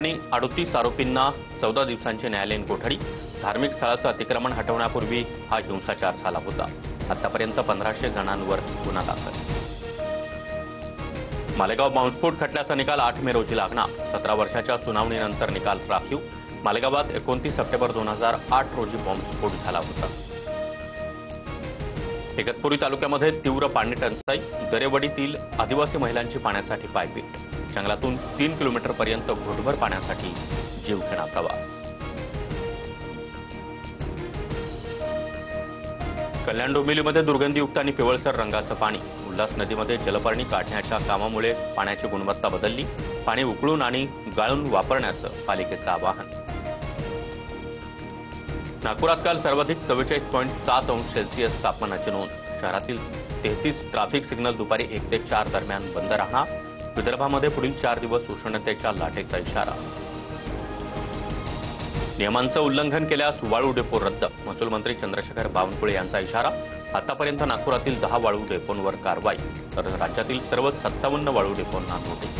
38 आरोपींना 14 दिवसांची न्यायालयीन कोठडी। धार्मिक स्थळाचं अतिक्रमण हटवण्यापूर्वी हा हिंसाचार झाला होता। आतापर्यंत 1500 जणांवर गुन्हा दाखल। मालेगाव बॉम्बस्फोट खटल्याचा निकाल 8 मे रोजी लागणार। 17 वर्षाच्या सुनावणीनंतर निकाल राखीव। मालेगावात 29 सप्टेंबर 2008 रोजी बॉम्बस्फोट झाला होता। इगतपुरी तालुक्यामध्ये तीव्र पाणी टंचाई। दरेवडीतील आदिवासी महिलांची पाण्यासाठी पायपीट। जंगलातून 3 किलोमीटरपर्यंत घोटभर पाण्यासाठी जीवघेणा प्रवास। कल्याण डोंबिवलीमध्ये दुर्गंधीयुक्त आणि पिवळसर रंगाचं पाणी। उल्हास नदीमध्ये जलपर्णी काढण्याच्या कामामुळे पाण्याची गुणवत्ता बदलली। पाणी उकळून आणि गाळून वापरण्याचं पालिकेचं आवाहन। नागपुरात काल सर्वाधिक 44.7 अंश सेल्सिअस तापमानाची नोंद। शहरातील 33 ट्रॅफिक सिग्नल दुपारी 1 ते 4 दरम्यान बंद राहणार। विदर्भामध्ये पुढील 4 दिवस उष्णतेच्या लाटेचा इशारा। नियमांचं उल्लंघन केल्यास वाळू डेपो रद्द। महसूल मंत्री चंद्रशेखर बावनकुळे यांचा इशारा। आतापर्यंत नागपुरातील 10 वाळू डेपोंवर कारवाई, तर राज्यातील सर्व 57 वाळू डेपोंना नोटीस।